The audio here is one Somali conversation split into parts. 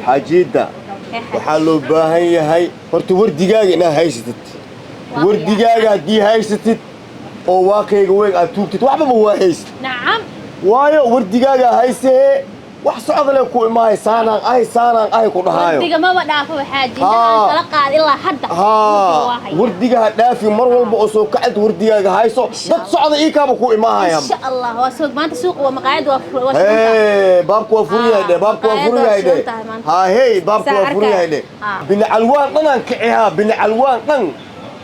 حاجيدا وحلو باهي هاي horta wardigaaga inaa haysatid wardigaaga hadii haysatid oo waaqeyga weyn aad tuugtid waxba ma waa hayst nacam waayo wardigaaga haysee wax socod leh ku imaay saanaan ay ku dhahayo wardiga ma dhaafo xaajida kala qaad ilaa hadda wardiga dhaafi mar walba oo soo kacad wardigaaga hayso dad socod ii kaaba ku imaayaan insha Allah waa soo maanta suuq waa maqaayad waa baabku waa furiyahay baabku waa furiyahay ha hey baabku waa furiyahay bin alwaan dhanaan kiciha bin alwaan dhan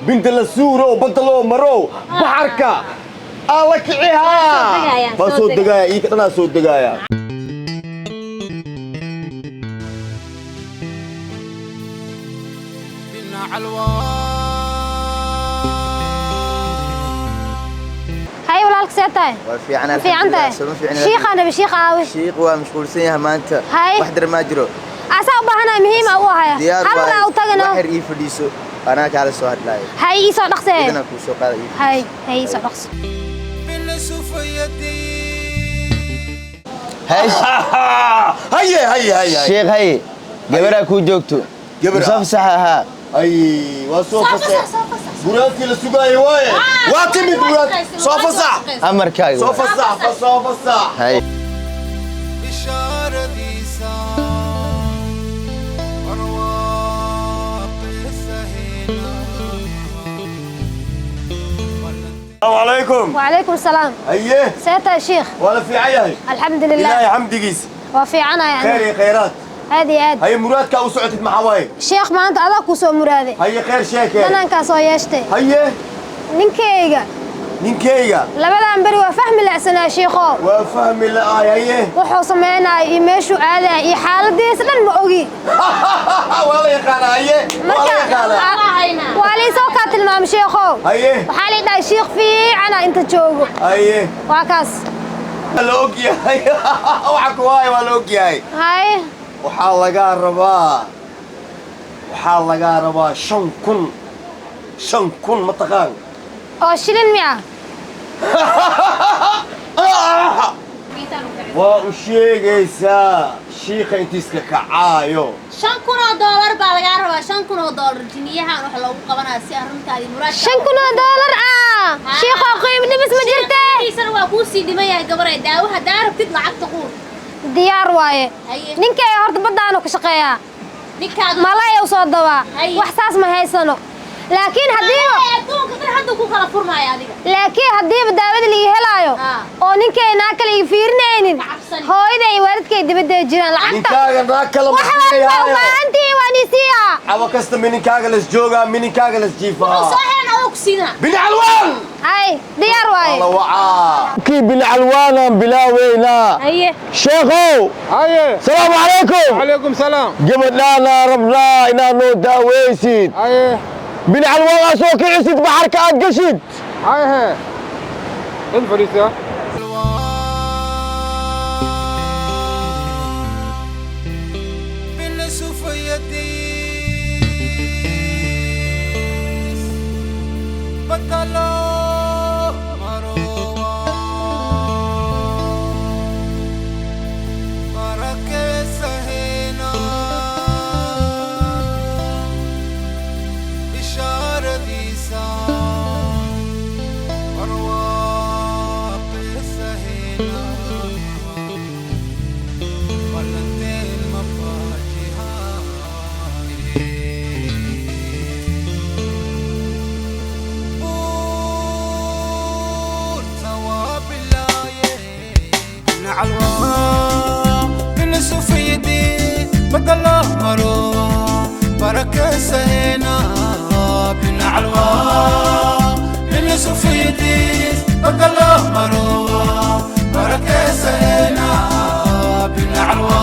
بنت السورة وبطلوا مرو بحركة الله كعيها ما صوت دقايا إيه كنا صوت دقايا بنا علوان هاي ولا لك سيتاي في عنا في عندها شيخ أنا بشيخ عاوي شيخ ومشغول سنها ما أنت واحد ما جرو أصاب هنا مهمة وهاي هلا أو تجنا واحد يفديسو أنا كعلى السؤال لاي هاي يسوع نقصه إذا كوسو قال هاي يسوع نقص هاي شيخ هاي جبرا كو جوكتو جبرا صفصحها أي وصفصح براتي لسوقاي واي واتمي برات صفصح أمر كاي صفصح هاي السلام عليكم. وعليكم السلام. أيه. سيتا يا شيخ. ولا في عياش. الحمد لله. إلهي حمدي قيس. وفي عنا يعني. خير خيرات. هذه. هي مراد كأو سعتت مع حواي. شيخ ما أنت هذا كوسو مرادي. هي خير شيخ. أنا كاسو يشتي. هي. نينكيجا. نينكيجا. لا بلا أمبري وفهم الأسنة يا شيخو. وفهم لا هي. وحوص معنا يمشوا على يحال دي سلم بأوجي. والله يا خالة هي. والله يا خالة. وعلي سوكات المام شيخو. هي. وحالي دا شيخ في عنا أنت تشوفه. هي. وعكاس. لوكي هي. وعكواي ولوكي هي. هاي. وحال لقى ربا شن كن متقان. أو شيلين مياه. وشيغيسا شيخ انتيسكا كعايو $5,000 baa laga rabaa $5,000 jiniyaha wax lagu qabanaa si arrintaadi muraad $5,000 sheekh qiim nibis ma jirtay isar waa ku sii dhimayaa gabaray daawaha daarabtid lacagta quur diyaar waaye ninkay horta badaano ka shaqeeyaa ninkaaga malay oo soo dawaa wax saas ma haysano laakiin hadii adduunka dar hadda ku kala furmaayo adiga laakiin hadii daawada la helaayo oo ninkeena kale fiirneenin hooyaday waalidkay dibadda jiraan lacagta ninkaaga kala waxay maantii wanisiya aba kasta mininkaaga las jooga mininkaaga las jiifa soo xeen oo ku siina bin alwaan ay diyaar waaye الله وعا كي bin alwaana bilaaweyna aye sheekhow aye السلام عليكم وعليكم السلام جبنا ربنا إنا نو داويسيد aye bin alwaan soo kicisid baxarka aad gashid aye الفريسة بركة سهينا بن علوى بن سفيدي بقى مروى بركة سهينا بن علوى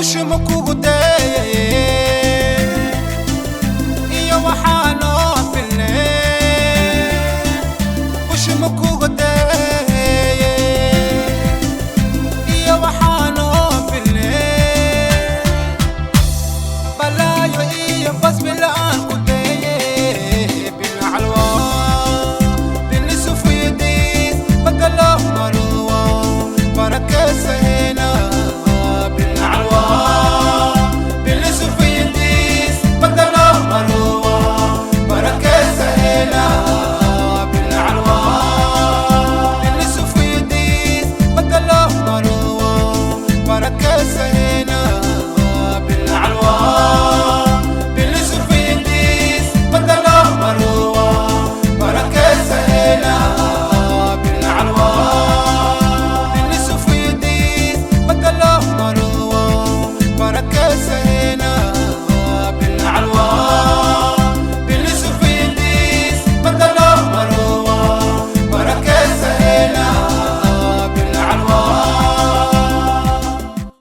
وش مكوبو